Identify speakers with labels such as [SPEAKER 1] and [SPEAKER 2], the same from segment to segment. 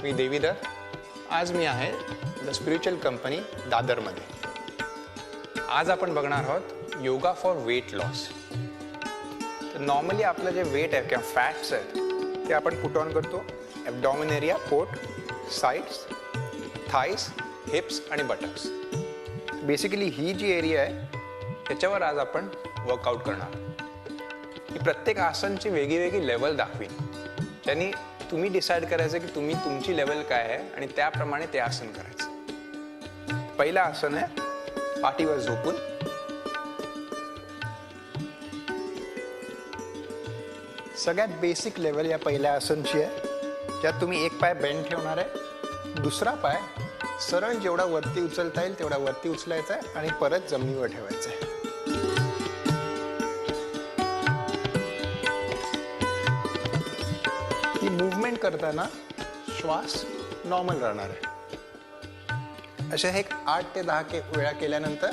[SPEAKER 1] मी देवीधर. आज मी आहे the spiritual company दादरमध्ये. आज आपण बघणार आहोत योगा फॉर वेट लॉस. तर नॉर्मली आपलं जे वेट आहे किंवा फॅट्स आहेत ते आपण पुट ऑन करतो ॲब्डॉमिन एरिया, पोट, साईड्स, थाईज, हिप्स आणि बटक्स. बेसिकली ही जी एरिया आहे त्याच्यावर आज आपण वर्कआउट करणार. ही प्रत्येक आसनची वेगळी वेगळी लेवल दाखवीन, ज्यांनी तुम्ही डिसाईड करायचं की तुम्ही तुमची लेवल काय आहे आणि त्याप्रमाणे ते आसन करायचं. पहिलं आसन आहे पाठीवर झोपून. सगळ्यात बेसिक लेवल या पहिल्या आसनची आहे, ज्यात तुम्ही एक पाय बेंड ठेवणार आहे, दुसरा पाय सरळ जेवढा वरती उचलता येईल तेवढा वरती उचलायचा आहे आणि परत जमिनीवर ठेवायचा आहे. ही मूव्हमेंट करताना श्वास नॉर्मल राहणार आहे. अशा हे 8 ते 10 वेळा केल्यानंतर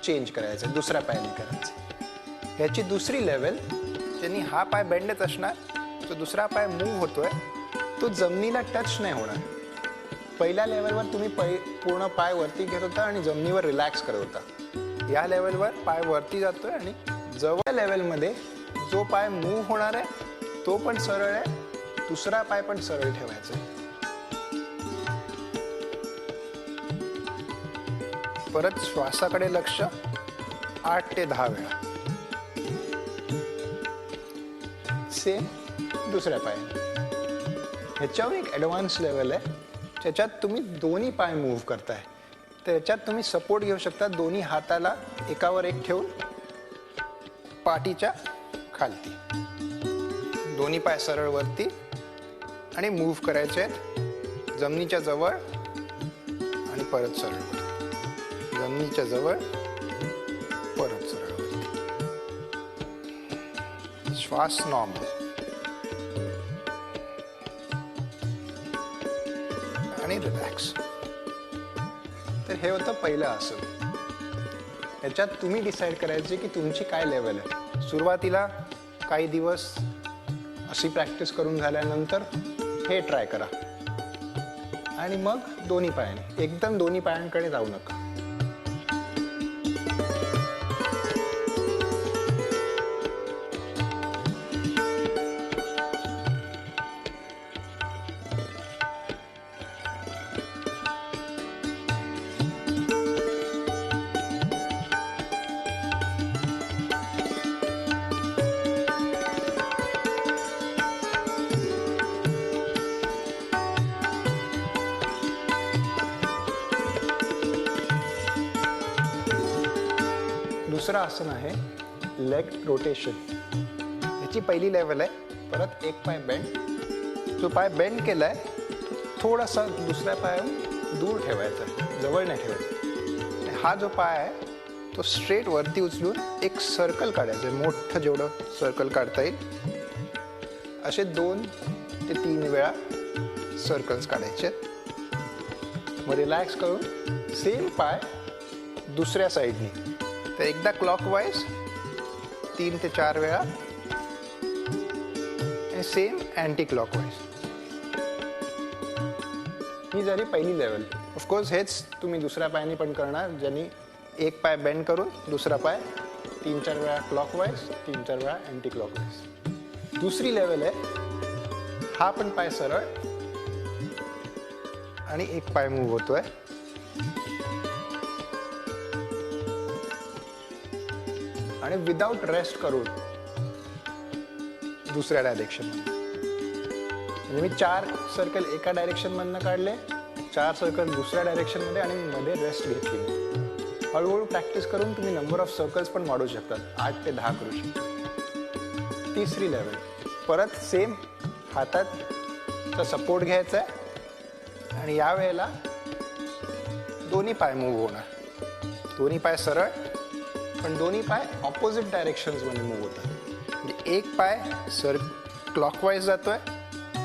[SPEAKER 1] चेंज करायचं, दुसऱ्या पायाने करायचं. ह्याची दुसरी लेवल, ज्यांनी हा पाय बेंडच असणार, जो दुसरा पाय मूव्ह होतोय तो जमिनीला टच नाही होणार. पहिल्या लेवलवर तुम्ही पूर्ण पाय वरती घेत होता आणि जमिनीवर रिलॅक्स करत होता. या लेवलवर पाय वरती जातोय आणि जवळ लेवलमध्ये जो पाय मूव्ह होणार आहे तो पण सरळ आहे, दुसरा पाय पण सरळ ठेवायचा आहे. परत श्वासाकडे लक्ष 8 ते 10 वेळा. सेम दुसऱ्या पायाने. ह्याच्यावर एक ॲडव्हान्स लेवल आहे, ज्याच्यात तुम्ही दोन्ही पाय मूव्ह करताय. त्याच्यात तुम्ही सपोर्ट घेऊ शकता दोन्ही हाताला एकावर एक ठेवून पाठीच्या खालती. दोन्ही पाय सरळ वरती आणि मूव्ह करायचे आहेत जमिनीच्या जवळ आणि परत सरळ वरती, जमिनीच्या जवळ परत सरळ वरती. श्वास नॉर्मल आणि रिलॅक्स. तर हे होतं पहिलं आसन. याच्यात तुम्ही डिसाईड करायचे की तुमची काय लेवल आहे. सुरुवातीला काही दिवस अशी प्रॅक्टिस करून झाल्यानंतर हे ट्राय करा आणि मग दोन्ही पायाने. एकदम दोन्ही पायांकडे जाऊ नका. दुसरं आसन आहे लेग रोटेशन. ह्याची पहिली लेवल आहे. परत एक पाय बेंड. जो पाय बेंड केलाय थोडासा दुसऱ्या पायाहून दूर ठेवायचा, जवळ नाही ठेवायचा. हा जो पाय आहे तो स्ट्रेट वरती उचलून एक सर्कल काढायचं, मोठं जेवढं सर्कल काढता येईल असे 2 ते 3 वेळा सर्कल्स काढायचे. मग रिलॅक्स करून सेम पाय दुसऱ्या साईडनी. तर एकदा क्लॉकवाईज 3 ते 4 वेळा आणि सेम अँटी क्लॉकवाईज. ही झाली पहिली लेवल. ऑफकोर्स हेच तुम्ही दुसऱ्या पायाने पण करणार, ज्यांनी एक पाय बेंड करून दुसरा पाय 3-4 वेळा क्लॉकवाईज, 3-4 वेळा अँटी क्लॉकवाईज. दुसरी लेवल आहे हा पण पाय सरळ आणि एक पाय मूव्ह होतोय. आणि विदाउट रेस्ट करून दुसऱ्या डायरेक्शन म्हणजे मी 4 सर्कल एका डायरेक्शन मधनं काढले, 4 सर्कल दुसऱ्या डायरेक्शन मध्ये आणि मध्ये रेस्ट घेतली. हळूहळू प्रॅक्टिस करून तुम्ही नंबर ऑफ सर्कल्स पण वाढवू शकतात. 8 ते 10 करू शकता. तिसरी लेवल. परत सेम हातात सपोर्ट घ्यायचा आहे आणि यावेळेला दोन्ही पाय मूव्ह होणार. दोन्ही पाय सरळ पण दोन्ही पाय ऑपोजिट डायरेक्शन्समध्ये मूव्ह होतात. म्हणजे एक पाय क्लॉकवाईज जातोय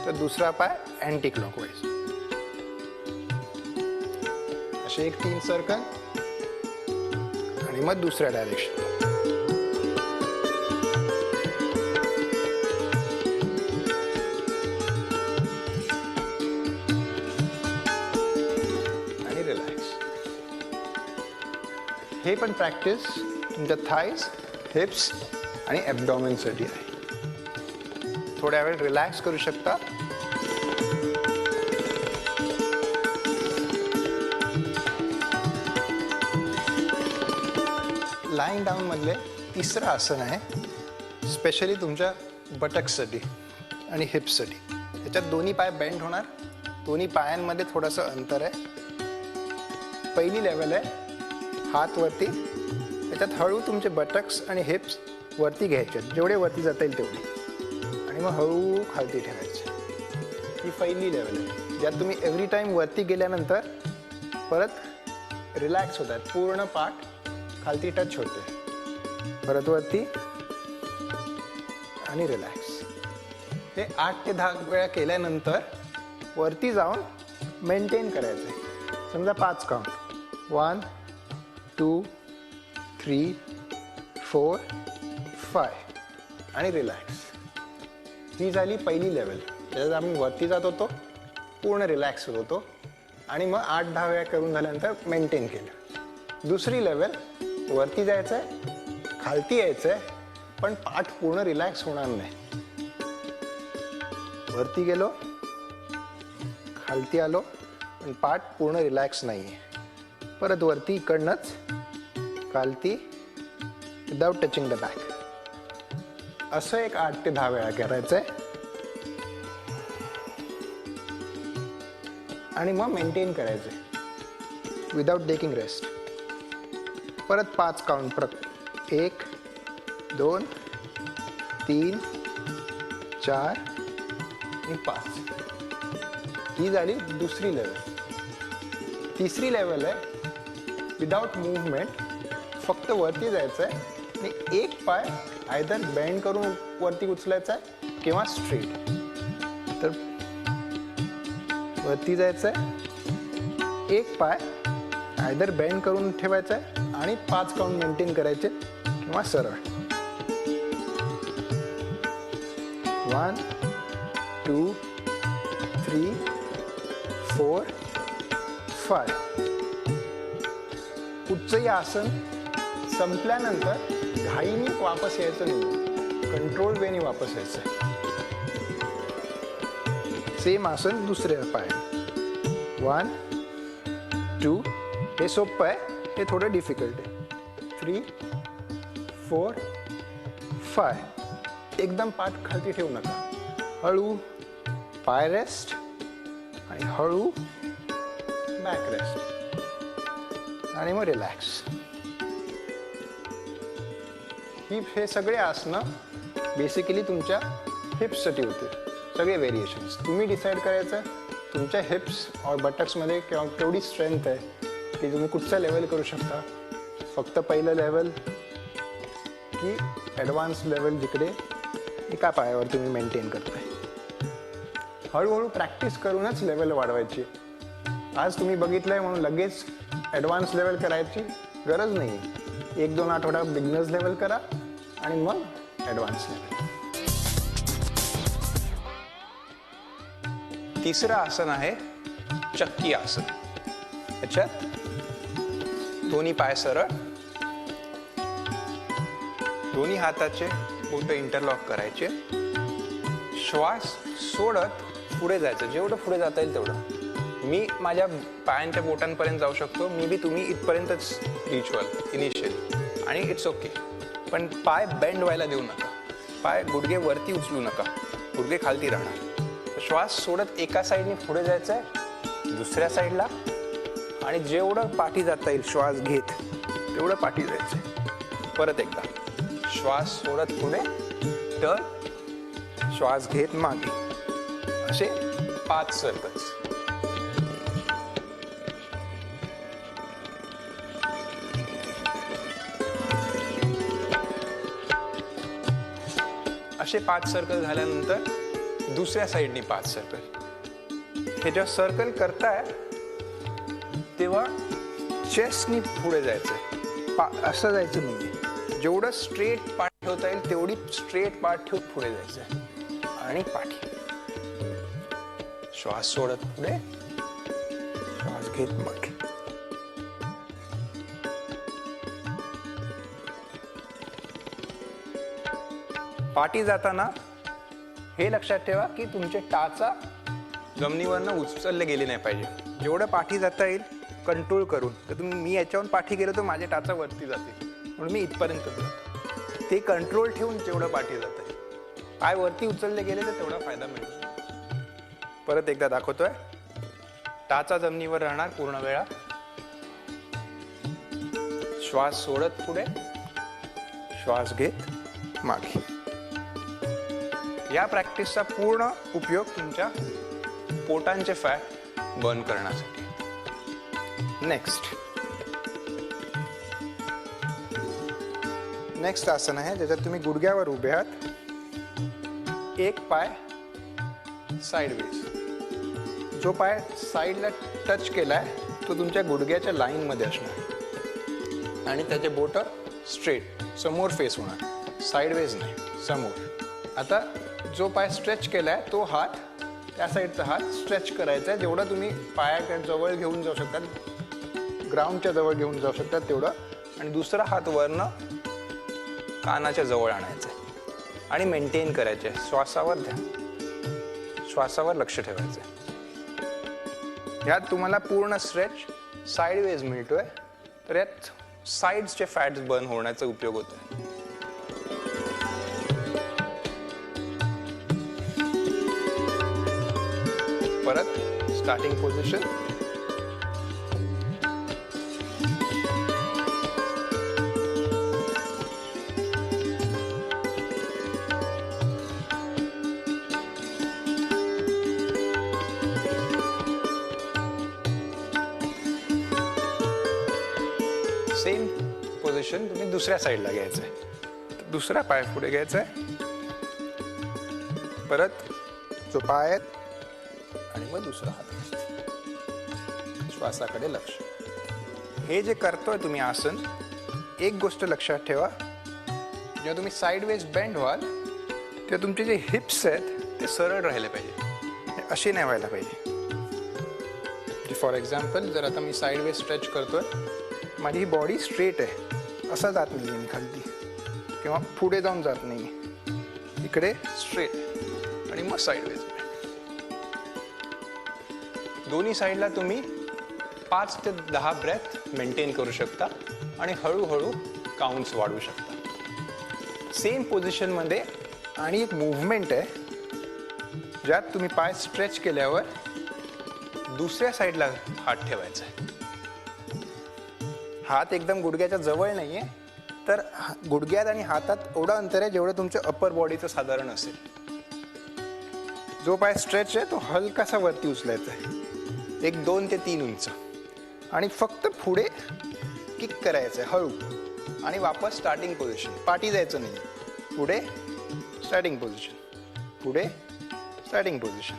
[SPEAKER 1] तर दुसरा पाय अँटी क्लॉकवाईज. असे एक 3 सर्कल आणि मग दुसऱ्या डायरेक्शन. हे पण प्रॅक्टिस तुमच्या थाईज, हिप्स आणि ॲब्डॉमेनसाठी आहे. थोड्या वेळ रिलॅक्स करू शकता. लाईंग डाऊन मधले तिसरं आसन आहे, स्पेशली तुमच्या बटक्ससाठी आणि हिप्ससाठी. त्याच्यात दोन्ही पाय बेंड होणार, दोन्ही पायांमध्ये थोडंसं अंतर आहे. पहिली लेवल आहे हात वरती, त्याच्यात हळू तुमचे बटक्स आणि हिप्स वरती घ्यायचे, जेवढे वरती जाता येईल तेवढे, आणि मग हळू खालती ठेवायचे. ही पहिली लेवल आहे, ज्यात तुम्ही एव्हरी टाईम वरती गेल्यानंतर परत रिलॅक्स होत आहेत, पूर्ण पाठ खालती टच होते, परत वरती आणि रिलॅक्स. हे 8 ते 10 वेळा केल्यानंतर वरती जाऊन मेंटेन करायचं आहे. समजा 5 काउंट, 1 2 3 4 5 आणि रिलॅक्स. ही झाली पहिली लेवल, त्याच्यात आम्ही वरती जात होतो, पूर्ण रिलॅक्स होत होतो, आणि मग 8-10 वेळा करून झाल्यानंतर मेंटेन केलं. दुसरी लेवल, वरती जायचं आहे, खालती यायचं आहे, पण पाठ पूर्ण रिलॅक्स होणार नाही. वरती गेलो, खालती आलो, पण पाठ पूर्ण रिलॅक्स नाही आहे. परत वरती इकडनंच खालती विदाउट टचिंग द बॅक. असं एक 8 ते 10 वेळा करायचं आहे, आणि मग मेंटेन करायचं आहे विदाउट टेकिंग रेस्ट. परत 5 काउंट, परत 1 2 3 4 आणि 5. ही झाली दुसरी लेवल. तिसरी लेवल आहे विदाउट मूवमेंट, फक्त वरती जायचं आहे आणि एक पाय आयदर बेंड करून वरती उचलायचा आहे किंवा स्ट्रेट. तर वरती जायचं आहे, एक पाय आयदर बेंड करून ठेवायचा आहे आणि 5 काउंट मेंटेन करायचे, किंवा सरळ 1 2 3 4 5. कुठचंही आसन संपल्यानंतर घाईने वापस यायचं नाही, कंट्रोल वेने वापस यायचं आहे. सेम आसन दुसऱ्या पायाने. 1 2, हे सोपं आहे, हे थोडं डिफिकल्ट आहे. 3 4 5. एकदम पाठ खालती ठेवू नका, हळू पाय रेस्ट आणि हळू बॅक रेस्ट, आणि मग रिलॅक्स. हे सगळे आसनं बेसिकली तुमच्या हिप्ससाठी होते, सगळे व्हेरिएशन्स. तुम्ही डिसाईड करायचं तुमच्या हिप्स और बटक्समध्ये केवढी स्ट्रेंथ आहे, की तुम्ही कुठचा लेवल करू शकता. फक्त पहिलं लेवल की ॲडव्हान्स लेवल, जिकडे एका पायावर तुम्ही मेंटेन करताय. हळूहळू प्रॅक्टिस करूनच लेवल वाढवायची. आज तुम्ही बघितलंय म्हणून लगेच ॲडव्हान्स लेवल करायची गरज नाही. 1-2 आठवडा बिगनर्स लेवल करा आणि मग ॲडव्हान्स लेवल. तिसरं आसन आहे चक्की आसन. याच्यात दोन्ही पाय सरळ, दोन्ही हाताचे बोटं इंटरलॉक करायचे, श्वास सोडत पुढे जायचं, जेवढं पुढे जाता येईल तेवढं. मी माझ्या पायांच्या बोटांपर्यंत जाऊ शकतो, मे बी तुम्ही इथपर्यंतच रीच व्हाल इनिशियली, आणि इट्स ओके. पण पाय बेंड व्हायला देऊ नका, पाय गुडघे वरती उचलू नका, गुडघे खालती राहणार. श्वास सोडत एका साईडने पुढे जायचं आहे, दुसऱ्या साईडला, आणि जेवढं पाठी जाता येईल श्वास घेत तेवढं पाठी जायचं आहे. परत एकदा श्वास सोडत पुढे, तर श्वास घेत मागे, असे 5 सर्कल्स. असे 5 सर्कल झाल्यानंतर दुसऱ्या साईडनी 5 सर्कल. हे जेव्हा सर्कल करताय तेव्हा चेस्टनी पुढे जायचंय, असं जायचं नाही. जेवढं स्ट्रेट पाठ ठेवता येईल तेवढी स्ट्रेट पाठ ठेवून पुढे जायचंय, आणि पाठी. श्वास सोडत पुढे, श्वास घेत मागे. पाठी जाताना हे लक्षात ठेवा की तुमचे टाचा जमिनीवरनं उचलले गेले नाही पाहिजे. जेवढं पाठी जाता येईल कंट्रोल करून. तर मी याच्यावरून पाठी गेलो तर माझे टाचा वरती जातील, म्हणून मी इथपर्यंत जातो. ते कंट्रोल ठेवून जेवढं पाठी जात आहे, पाय वरती उचलले गेले तर तेवढा फायदा मिळतो. परत एकदा दाखवतोय. टाचा जमिनीवर राहणार पूर्ण वेळा. श्वास सोडत पुढे, श्वास घेत मागे. या प्रॅक्टिसचा पूर्ण उपयोग तुमच्या पोटांचे फॅट बर्न करण्यासाठी. नेक्स्ट आसन आहे ज्याच्यात तुम्ही गुडघ्यावर उभे आहात. एक पाय साइडवेज. जो पाय साईडला टच केलाय तो तुमच्या गुडघ्याच्या लाईन मध्ये असणार आणि त्याचे बोट स्ट्रेट समोर फेस होणार, साइडवेज नाही, समोर. आता जो पाय स्ट्रेच केलाय तो हात, त्या साईडचा हात स्ट्रेच करायचा आहे. जेवढं तुम्ही पायाच्या जवळ घेऊन जाऊ शकता, ग्राउंडच्या जवळ घेऊन जाऊ शकता तेवढं. आणि दुसरा हात वरनं कानाच्या जवळ आणायचा आणि मेंटेन करायचे. श्वासावर ध्यान, श्वासावर लक्ष ठेवायचं. यात तुम्हाला पूर्ण स्ट्रेच साइडवेज मिळतोय, तर यात साइड्सचे फॅट्स बर्न होण्याचा उपयोग होतोय. परत स्टार्टिंग पोझिशन. सेम पोझिशन तुम्ही दुसऱ्या साईडला घ्यायचं आहे. दुसरा पाय पुढे घ्यायचा आहे. परत जो पाय आहे आणि मग दुसरा हात. श्वासाकडे लक्ष. हे जे करतोय तुम्ही आसन, एक गोष्ट लक्षात ठेवा. जेव्हा तुम्ही साइडवेज बेंड व्हाल तेव्हा तुमचे जे हिप्स आहेत ते सरळ राहिले पाहिजे, असे नाही व्हायला पाहिजे. फॉर एक्झाम्पल, जर आता मी साइडवेज स्ट्रेच करतोय, माझी ही बॉडी स्ट्रेट आहे, असं जात नाही मी खाली किंवा पुढे जाऊन जात नाही. इकडे स्ट्रेट आणि मग साइडवेज. दोन्ही साईडला तुम्ही 5 ते 10 ब्रेथ मेंटेन करू शकता आणि हळूहळू काउंट्स वाढवू शकता. सेम पोझिशनमध्ये आणि एक मूव्हमेंट आहे ज्यात तुम्ही पाय स्ट्रेच केल्यावर दुसऱ्या साईडला हात ठेवायचा आहे. हात एकदम गुडघ्याच्या जवळ नाही आहे, तर गुडघ्यात आणि हातात एवढं अंतर आहे जेवढं तुमच्या अप्पर बॉडीचं साधारण असेल. जो पाय स्ट्रेच आहे तो हलकासा वरती उचलायचा आहे, एक 2 ते 3 इंच, आणि फक्त पुढे किक करायचं आहे हळू, आणि वापस स्टार्टिंग पोझिशन. पाठी जायचं नाही. पुढे स्टार्टिंग पोझिशन, पुढे स्टार्टिंग पोझिशन,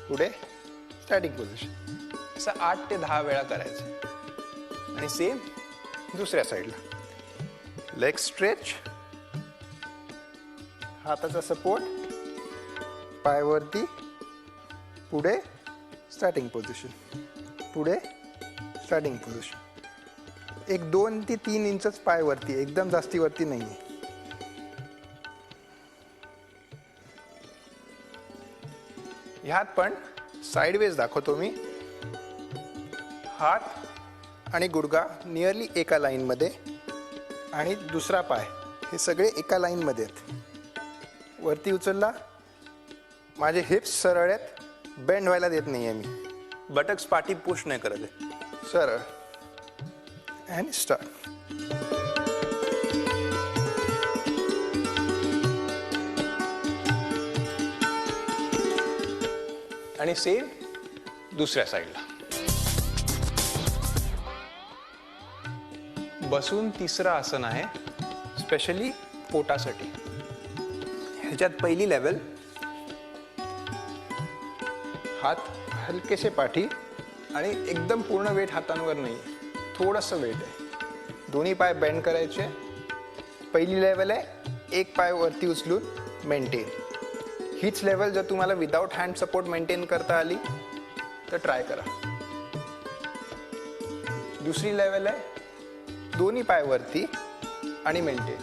[SPEAKER 1] पुढे स्टार्टिंग पोझिशन. असं 8 ते 10 वेळा करायचं. आणि सेम दुसऱ्या साईडला. लेग स्ट्रेच, हाताचा सपोर्ट, पायवरती, पुढे स्टार्टिंग पोझिशन, पुढे स्टार्टिंग पोझिशन. एक 2 ते 3 इंचच पाय वरती, एकदम जास्ती वरती नाही. ह्यात पण साइडवेज दाखवतो मी. हात आणि गुडघा नियरली एका लाईनमध्ये आणि दुसरा पाय हे सगळे एका लाईनमध्ये आहेत. वरती उचलला, माझे हिप्स सरळ आहेत, बेंड व्हायला देत नाही आहे मी. बटक्स पाठी पुश नाही करत आहे, सरळ. And start. आणि सेम दुसऱ्या साईडला. बसून तिसरं आसन आहे स्पेशली पोटासाठी. ह्याच्यात पहिली लेवल, हात हलकेसे पाठी आणि एकदम पूर्ण वेट हातांवर नाही, थोडंसं वेट आहे. दोन्ही पाय बेंड करायचे. पहिली लेवल आहे एक पाय वरती उचलून मेंटेन. हीच लेवल जर तुम्हाला विदाउट हँड सपोर्ट मेंटेन करता आली तर ट्राय करा. दुसरी लेवल आहे दोन्ही पाय वरती आणि मेंटेन.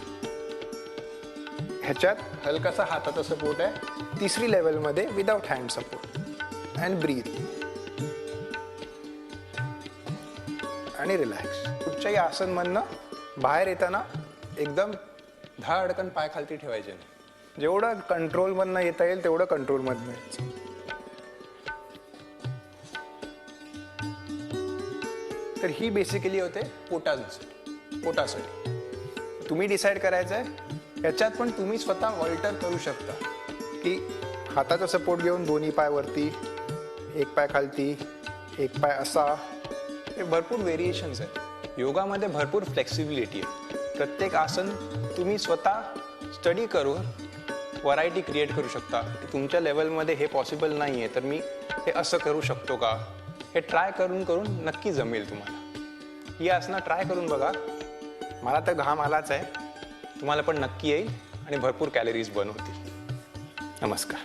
[SPEAKER 1] ह्याच्यात हलकासा हाताचा सपोर्ट आहे. तिसरी लेवलमध्ये without hand support. And breathe आणि रिलॅक्स. कुठच्याही आसनमधनं बाहेर येताना एकदम धडकन पाय खालती ठेवायचे नाही. जेवढं कंट्रोलमधनं येता येईल तेवढं कंट्रोलमधनं यायचं. तर ही बेसिकली होते पोटासाठी. तुम्ही डिसाईड करायचं आहे. याच्यात पण तुम्ही स्वतः ऑल्टर करू शकता की हाताचा सपोर्ट घेऊन दोन्ही पाय वरती, एक पाय खालती, एक पाय असा. हे भरपूर व्हेरिएशन्स आहेत. योगामध्ये भरपूर फ्लेक्सिबिलिटी आहे. प्रत्येक आसन तुम्ही स्वतः स्टडी करून व्हरायटी क्रिएट करू शकता की तुमच्या लेवलमध्ये हे पॉसिबल नाही आहे तर मी हे असं करू शकतो का. हे ट्राय करून करून नक्की जमेल तुम्हाला. ही आसनं ट्राय करून बघा. मला तर घाम आलाच आहे. तुम्हाला पण नक्की येईल आणि भरपूर कॅलरीज बर्न होतील. नमस्कार.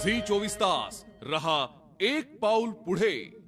[SPEAKER 2] झी 24 तास रहा एक पाऊल पुढे.